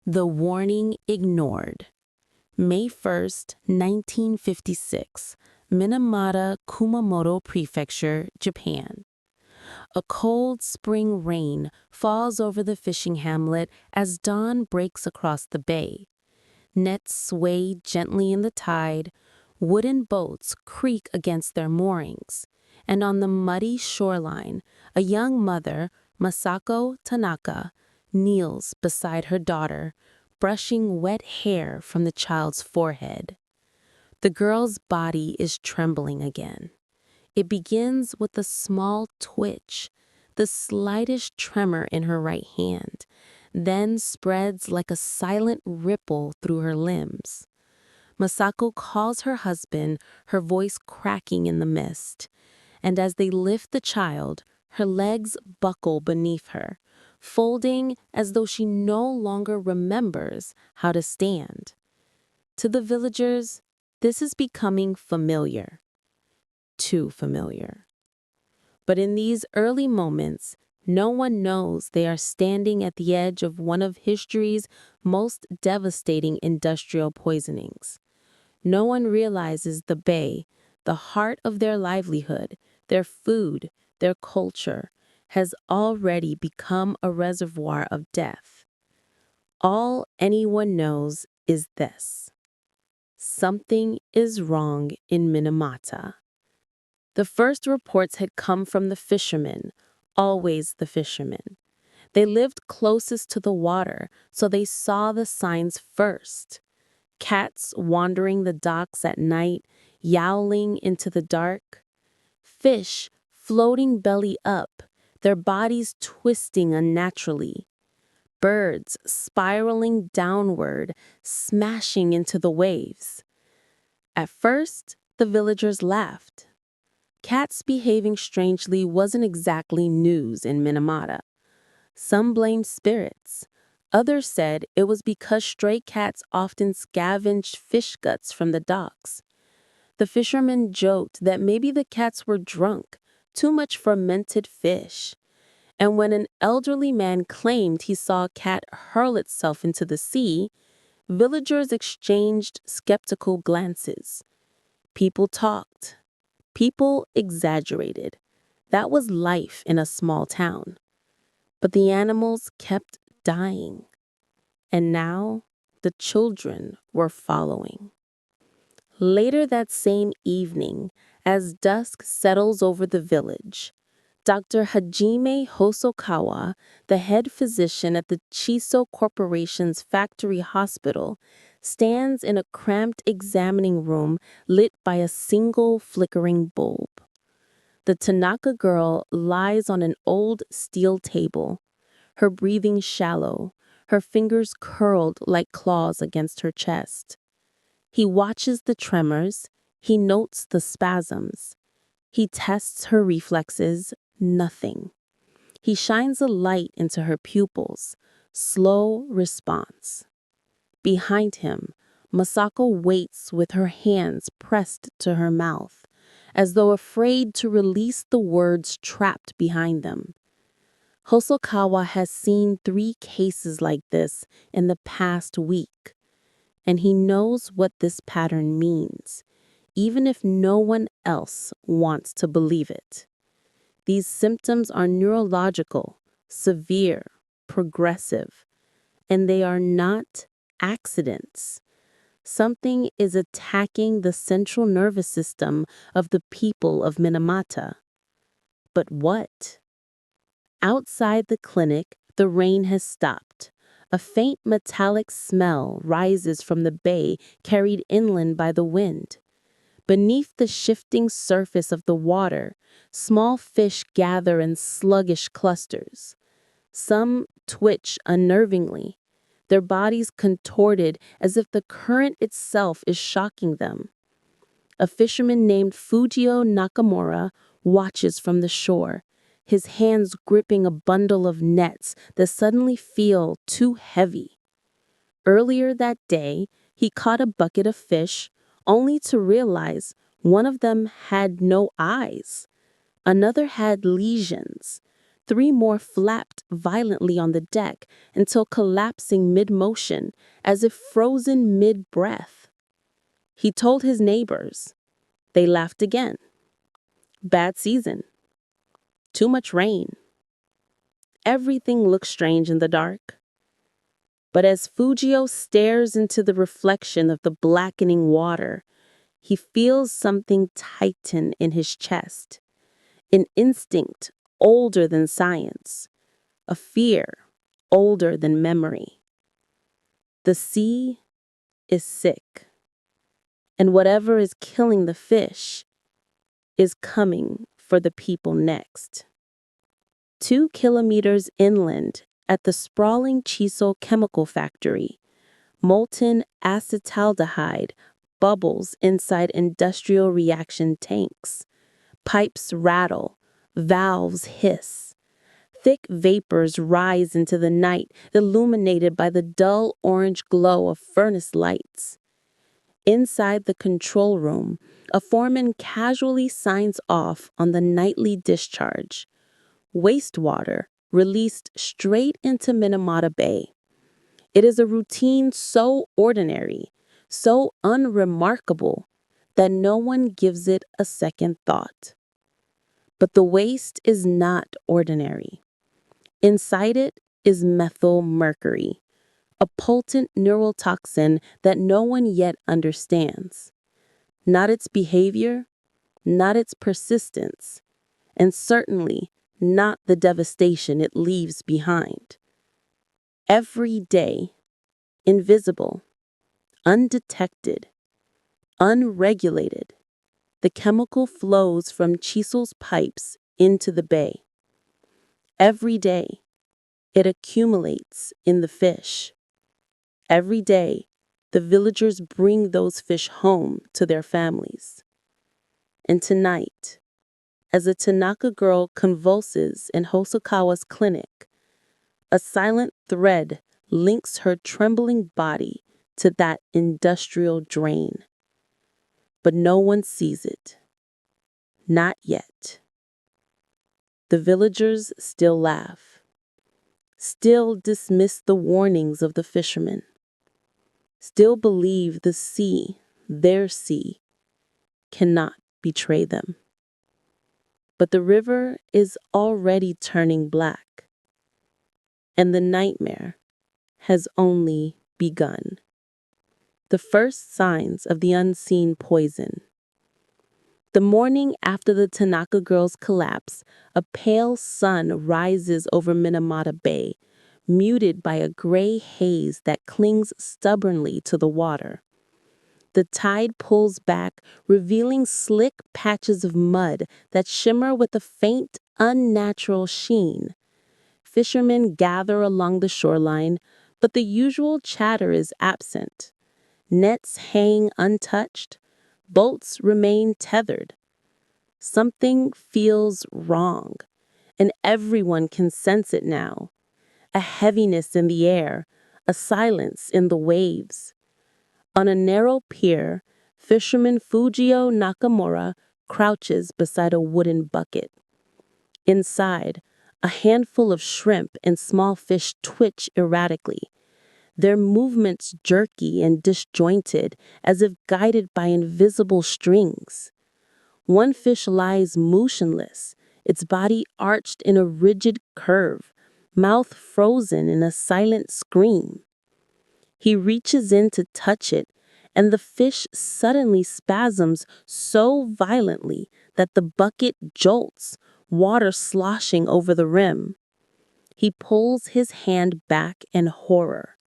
The warning ignored. May 1st, 1956, Minamata, Kumamoto Prefecture, Japan. A cold spring rain falls over the fishing hamlet as dawn breaks across the bay. Nets sway gently in the tide, wooden boats creak against their moorings, and on the muddy shoreline, a young mother, Masako Tanaka, kneels beside her daughter, brushing wet hair from the child's forehead. The girl's body is trembling again. It begins with a small twitch, the slightest tremor in her right hand, then spreads like a silent ripple through her limbs. Masako calls her husband, her voice cracking in the mist, and as they lift the child, her legs buckle beneath her, folding as though she no longer remembers how to stand. To the villagers, this is becoming familiar. Too familiar. But in these early moments, no one knows they are standing at the edge of one of history's most devastating industrial poisonings. No one realizes the bay, the heart of their livelihood, their food, their culture, has already become a reservoir of death. All anyone knows is this: something is wrong in Minamata. The first reports had come from the fishermen, always the fishermen. They lived closest to the water, so they saw the signs first. Cats wandering the docks at night, yowling into the dark. Fish floating belly up, their bodies twisting unnaturally. Birds spiraling downward, smashing into the waves. At first, the villagers laughed. Cats behaving strangely wasn't exactly news in Minamata. Some blamed spirits. Others said it was because stray cats often scavenged fish guts from the docks. The fishermen joked that maybe the cats were drunk, too much fermented fish. And when an elderly man claimed he saw a cat hurl itself into the sea, villagers exchanged skeptical glances. People talked. People exaggerated. That was life in a small town. But the animals kept dying. And now the children were following. Later that same evening, as dusk settles over the village, Dr. Hajime Hosokawa, the head physician at the Chisso Corporation's factory hospital, stands in a cramped examining room lit by a single flickering bulb. The Tanaka girl lies on an old steel table, her breathing shallow, her fingers curled like claws against her chest. He watches the tremors, he notes the spasms. He tests her reflexes, nothing. He shines a light into her pupils, slow response. Behind him, Masako waits with her hands pressed to her mouth, as though afraid to release the words trapped behind them. Hosokawa has seen 3 cases like this in the past week, and he knows what this pattern means, even if no one else wants to believe it. These symptoms are neurological, severe, progressive, and they are not accidents. Something is attacking the central nervous system of the people of Minamata. But what? Outside the clinic, the rain has stopped. A faint metallic smell rises from the bay carried inland by the wind. Beneath the shifting surface of the water, small fish gather in sluggish clusters. Some twitch unnervingly, their bodies contorted as if the current itself is shocking them. A fisherman named Fujio Nakamura watches from the shore, his hands gripping a bundle of nets that suddenly feel too heavy. Earlier that day, he caught a bucket of fish, only to realize one of them had no eyes. Another had lesions, 3 more flapped violently on the deck until collapsing mid-motion, as if frozen mid-breath. He told his neighbors. They laughed again. Bad season. Too much rain. Everything looked strange in the dark. But as Fujio stares into the reflection of the blackening water, he feels something tighten in his chest. An instinct older than science. A fear older than memory. The sea is sick. And whatever is killing the fish is coming for the people next. 2 kilometers inland at the sprawling Chisso chemical factory, molten acetaldehyde bubbles inside industrial reaction tanks. Pipes rattle, valves hiss. Thick vapors rise into the night, illuminated by the dull orange glow of furnace lights. Inside the control room, a foreman casually signs off on the nightly discharge. Wastewater released straight into Minamata Bay. It is a routine so ordinary, so unremarkable, that no one gives it a second thought. But the waste is not ordinary. Inside it is methyl mercury, a potent neurotoxin that no one yet understands. Not its behavior, not its persistence, and certainly not the devastation it leaves behind. Every day, invisible, undetected, unregulated, the chemical flows from Chisso's pipes into the bay. Every day, it accumulates in the fish. Every day, the villagers bring those fish home to their families. And tonight, as a Tanaka girl convulses in Hosokawa's clinic, a silent thread links her trembling body to that industrial drain. But no one sees it. Not yet. The villagers still laugh, still dismiss the warnings of the fishermen, still believe the sea, their sea, cannot betray them. But the river is already turning black, and the nightmare has only begun. The first signs of the unseen poison. The morning after the Tanaka girls' collapse, a pale sun rises over Minamata Bay, muted by a gray haze that clings stubbornly to the water. The tide pulls back, revealing slick patches of mud that shimmer with a faint, unnatural sheen. Fishermen gather along the shoreline, but the usual chatter is absent. Nets hang untouched. Boats remain tethered. Something feels wrong, and everyone can sense it now. A heaviness in the air, a silence in the waves. On a narrow pier, fisherman Fujio Nakamura crouches beside a wooden bucket. Inside, a handful of shrimp and small fish twitch erratically, their movements jerky and disjointed as if guided by invisible strings. One fish lies motionless, its body arched in a rigid curve, mouth frozen in a silent scream. He reaches in to touch it, and the fish suddenly spasms so violently that the bucket jolts, water sloshing over the rim. He pulls his hand back in horror.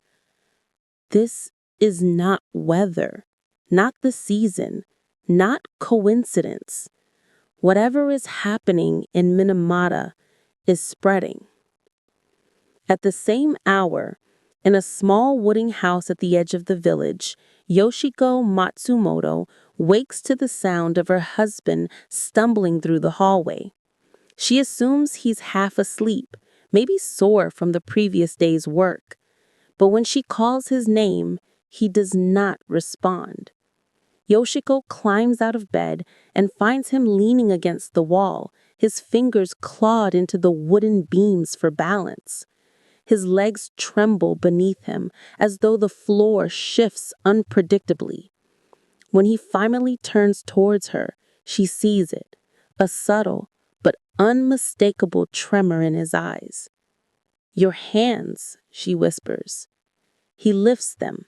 This is not weather, not the season, not coincidence. Whatever is happening in Minamata is spreading. At the same hour, in a small wooden house at the edge of the village, Yoshiko Matsumoto wakes to the sound of her husband stumbling through the hallway. She assumes he's half asleep, maybe sore from the previous day's work. But when she calls his name, he does not respond. Yoshiko climbs out of bed and finds him leaning against the wall, His fingers clawed into the wooden beams for balance. His legs tremble beneath him as though the floor shifts unpredictably. When he finally turns towards her, she sees it, a subtle but unmistakable tremor in his eyes. "Your hands," she whispers. He lifts them.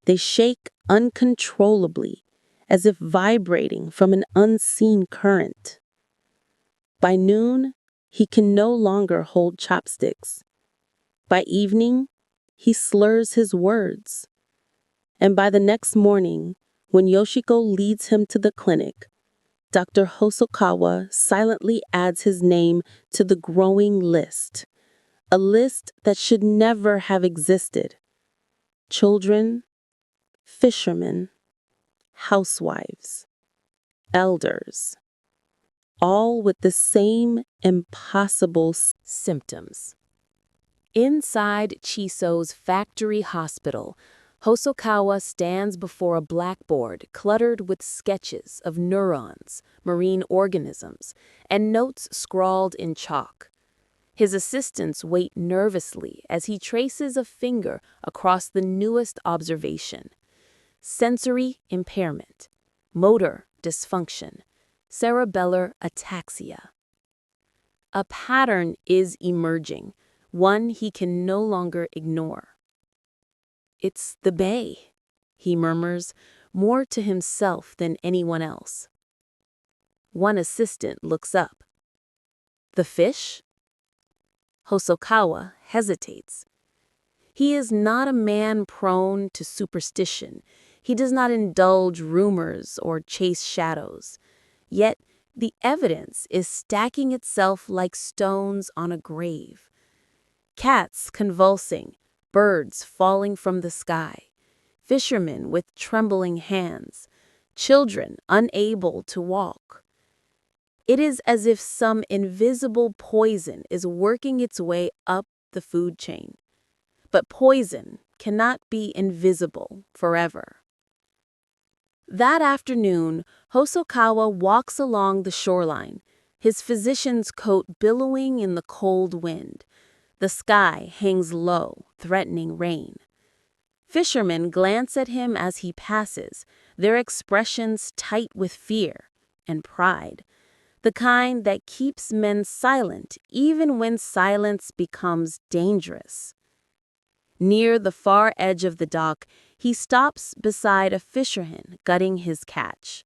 They shake uncontrollably, as if vibrating from an unseen current. By noon, he can no longer hold chopsticks. By evening, he slurs his words. And by the next morning, when Yoshiko leads him to the clinic, Dr. Hosokawa silently adds his name to the growing list, a list that should never have existed. Children, fishermen, housewives, elders, all with the same impossible symptoms. Inside Chisso's factory hospital, Hosokawa stands before a blackboard cluttered with sketches of neurons, marine organisms, and notes scrawled in chalk. His assistants wait nervously as he traces a finger across the newest observation: sensory impairment, motor dysfunction, cerebellar ataxia. A pattern is emerging, one he can no longer ignore. "It's the bay," he murmurs, more to himself than anyone else. One assistant looks up. "The fish?" Hosokawa hesitates. He is not a man prone to superstition. He does not indulge rumors or chase shadows. Yet the evidence is stacking itself like stones on a grave. Cats convulsing, birds falling from the sky, fishermen with trembling hands, children unable to walk. It is as if some invisible poison is working its way up the food chain. But poison cannot be invisible forever. That afternoon, Hosokawa walks along the shoreline, his physician's coat billowing in the cold wind. The sky hangs low, threatening rain. Fishermen glance at him as he passes, their expressions tight with fear and pride, the kind that keeps men silent even when silence becomes dangerous. Near the far edge of the dock, he stops beside a fisherman gutting his catch.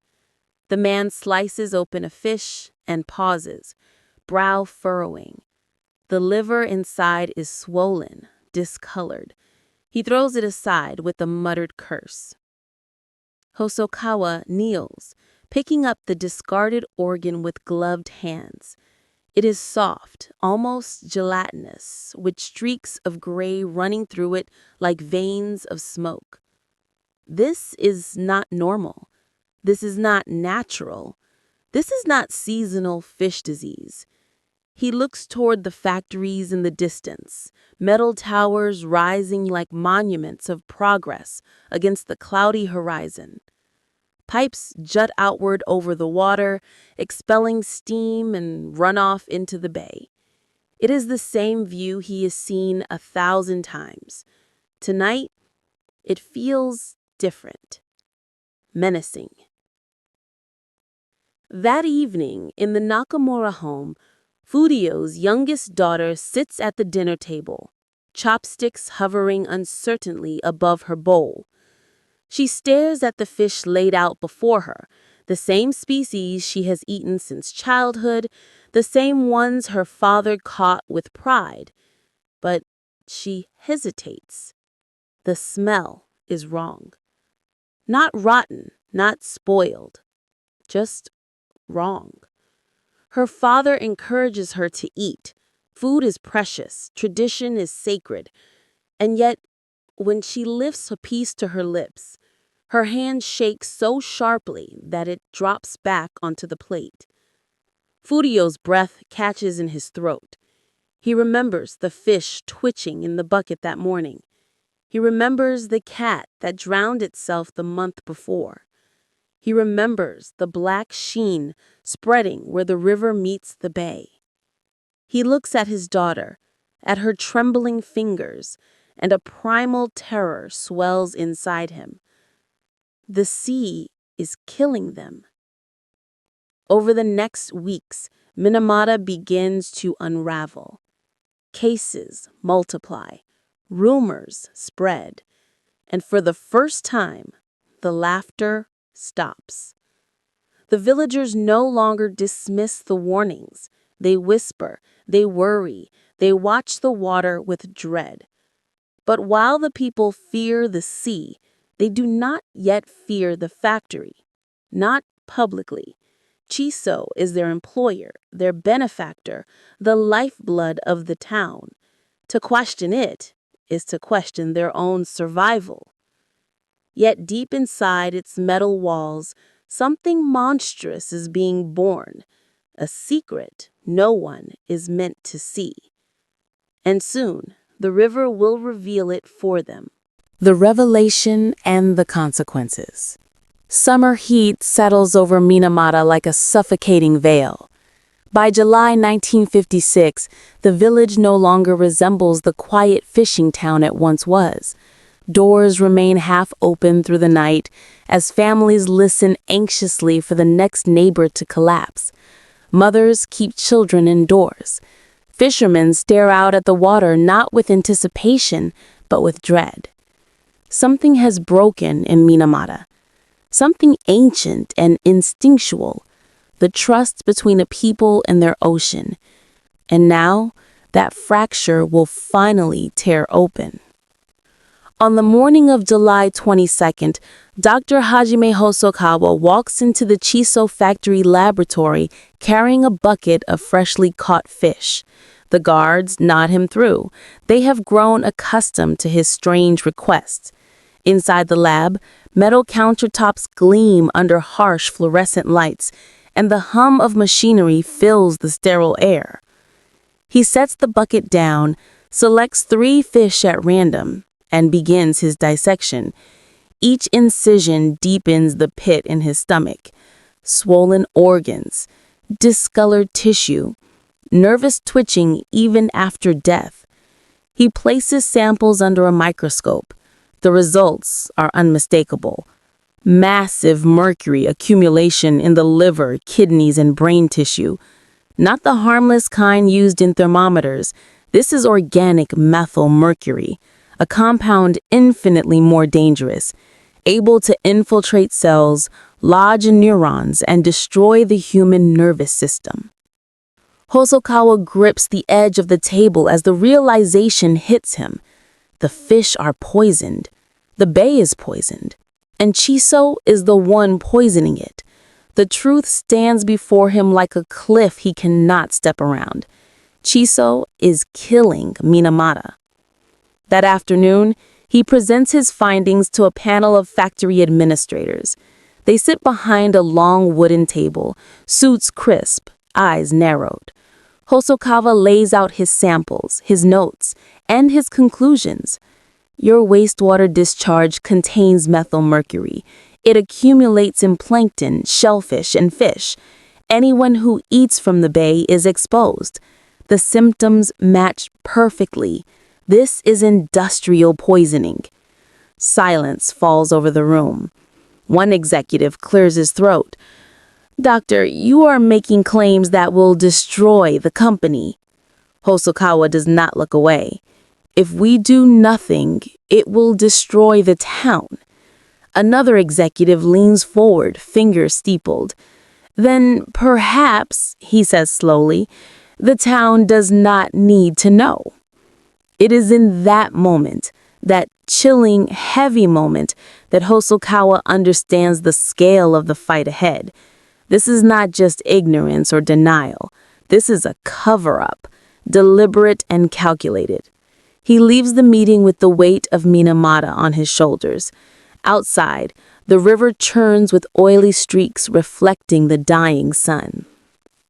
The man slices open a fish and pauses, brow furrowing. The liver inside is swollen, discolored. He throws it aside with a muttered curse. Hosokawa kneels, picking up the discarded organ with gloved hands. It is soft, almost gelatinous, with streaks of gray running through it like veins of smoke. This is not normal. This is not natural. This is not seasonal fish disease. He looks toward the factories in the distance, metal towers rising like monuments of progress against the cloudy horizon. Pipes jut outward over the water, expelling steam and runoff into the bay. It is the same view he has seen 1,000 times. Tonight, it feels different, menacing. That evening, in the Nakamura home, Fudio's youngest daughter sits at the dinner table, chopsticks hovering uncertainly above her bowl. She stares at the fish laid out before her, the same species she has eaten since childhood, the same ones her father caught with pride. But she hesitates. The smell is wrong. Not rotten, not spoiled, just wrong. Her father encourages her to eat. Food is precious, tradition is sacred. And yet, when she lifts a piece to her lips, her hand shakes so sharply that it drops back onto the plate. Fudio's breath catches in his throat. He remembers the fish twitching in the bucket that morning. He remembers the cat that drowned itself the month before. He remembers the black sheen spreading where the river meets the bay. He looks at his daughter, at her trembling fingers, and a primal terror swells inside him. The sea is killing them. Over the next weeks, Minamata begins to unravel. Cases multiply, rumors spread, and for the first time, the laughter stops. The villagers no longer dismiss the warnings. They whisper, they worry, they watch the water with dread. But while the people fear the sea, they do not yet fear the factory. Not publicly. Chisso is their employer, their benefactor, the lifeblood of the town. To question it is to question their own survival. Yet deep inside its metal walls, something monstrous is being born, a secret no one is meant to see. And soon, the river will reveal it for them. The revelation and the consequences. Summer heat settles over Minamata like a suffocating veil. By July 1956, the village no longer resembles the quiet fishing town it once was. Doors remain half open through the night as families listen anxiously for the next neighbor to collapse. Mothers keep children indoors. Fishermen stare out at the water not with anticipation, but with dread. Something has broken in Minamata. Something ancient and instinctual. The trust between a people and their ocean. And now, that fracture will finally tear open. On the morning of July 22nd, Dr. Hajime Hosokawa walks into the Chisso factory laboratory carrying a bucket of freshly caught fish. The guards nod him through. They have grown accustomed to his strange requests. Inside the lab, metal countertops gleam under harsh fluorescent lights, and the hum of machinery fills the sterile air. He sets the bucket down, selects 3 fish at random, and begins his dissection. Each incision deepens the pit in his stomach. Swollen organs, discolored tissue, nervous twitching even after death. He places samples under a microscope. The results are unmistakable. Massive mercury accumulation in the liver, kidneys, and brain tissue. Not the harmless kind used in thermometers. This is organic methyl mercury, a compound infinitely more dangerous, able to infiltrate cells, lodge in neurons, and destroy the human nervous system. Hosokawa grips the edge of the table as the realization hits him. The fish are poisoned. The bay is poisoned. And Chisso is the one poisoning it. The truth stands before him like a cliff he cannot step around. Chisso is killing Minamata. That afternoon, he presents his findings to a panel of factory administrators. They sit behind a long wooden table, suits crisp, eyes narrowed. Hosokawa lays out his samples, his notes, and his conclusions. Your wastewater discharge contains methyl mercury. It accumulates in plankton, shellfish, and fish. Anyone who eats from the bay is exposed. The symptoms match perfectly. This is industrial poisoning. Silence falls over the room. One executive clears his throat. Doctor, you are making claims that will destroy the company. Hosokawa does not look away. If we do nothing, it will destroy the town. Another executive leans forward, fingers steepled. Then perhaps, he says slowly, the town does not need to know. It is in that moment, that chilling, heavy moment, that Hosokawa understands the scale of the fight ahead. This is not just ignorance or denial. This is a cover-up, deliberate and calculated. He leaves the meeting with the weight of Minamata on his shoulders. Outside, the river churns with oily streaks reflecting the dying sun.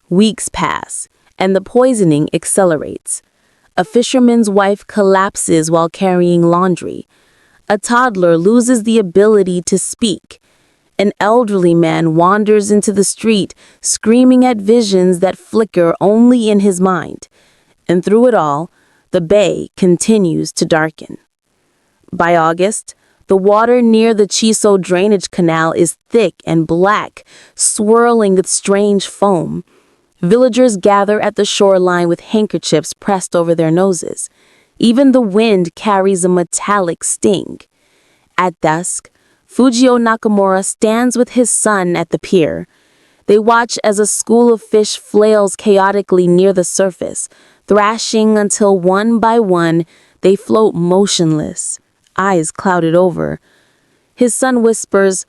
Weeks pass, and the poisoning accelerates. A fisherman's wife collapses while carrying laundry. A toddler loses the ability to speak. An elderly man wanders into the street, screaming at visions that flicker only in his mind. And through it all, the bay continues to darken. By August, the water near the Chisso drainage canal is thick and black, swirling with strange foam. Villagers gather at the shoreline with handkerchiefs pressed over their noses. Even the wind carries a metallic sting. At dusk, Fujio Nakamura stands with his son at the pier. They watch as a school of fish flails chaotically near the surface, thrashing until one by one they float motionless, eyes clouded over. His son whispers,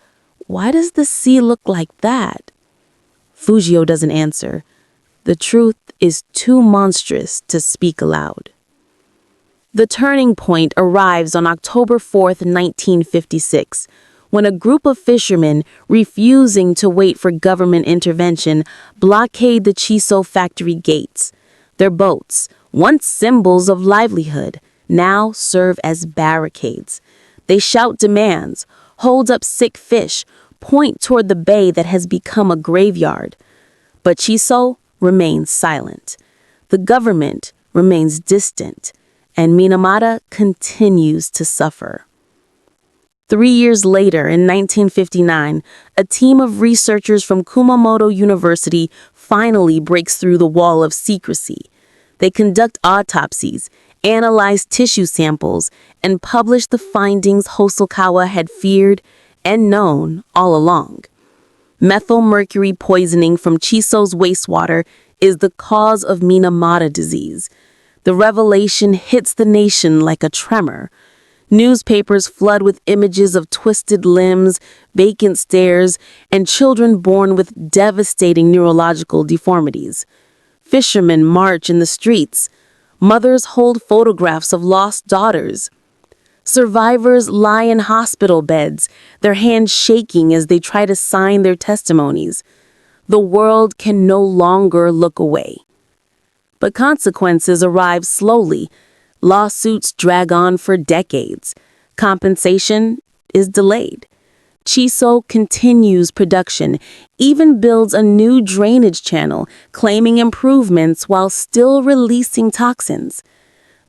"Why does the sea look like that?" Fujio doesn't answer. The truth is too monstrous to speak aloud. The turning point arrives on October 4th, 1956, when a group of fishermen, refusing to wait for government intervention, blockade the Chisso factory gates. Their boats, once symbols of livelihood, now serve as barricades. They shout demands, hold up sick fish, point toward the bay that has become a graveyard. But Chisso remains silent. The government remains distant, and Minamata continues to suffer. 3 years later, in 1959, a team of researchers from Kumamoto University finally breaks through the wall of secrecy. They conduct autopsies, analyze tissue samples, and publish the findings Hosokawa had feared and known all along. Methyl mercury poisoning from Chisso's wastewater is the cause of Minamata disease. The revelation hits the nation like a tremor. Newspapers flood with images of twisted limbs, vacant stares, and children born with devastating neurological deformities. Fishermen march in the streets. Mothers hold photographs of lost daughters. Survivors lie in hospital beds, their hands shaking as they try to sign their testimonies. The world can no longer look away. But consequences arrive slowly. Lawsuits drag on for decades. Compensation is delayed. Chisso continues production, even builds a new drainage channel, claiming improvements while still releasing toxins.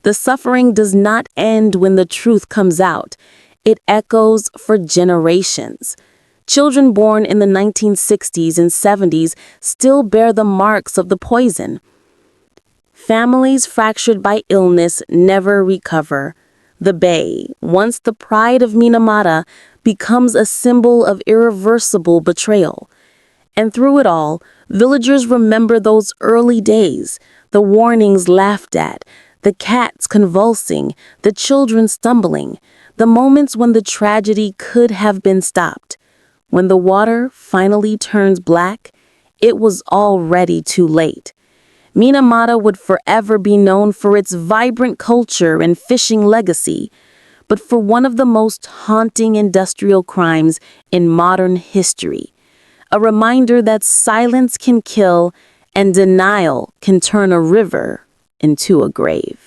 The suffering does not end when the truth comes out. It echoes for generations. Children born in the 1960s and 70s still bear the marks of the poison. Families fractured by illness never recover. The bay, once the pride of Minamata, becomes a symbol of irreversible betrayal. And through it all, villagers remember those early days, the warnings laughed at, the cats convulsing, the children stumbling, the moments when the tragedy could have been stopped. When the water finally turns black, it was already too late. Minamata would forever be known for its vibrant culture and fishing legacy, but for one of the most haunting industrial crimes in modern history. A reminder that silence can kill and denial can turn a river into a grave.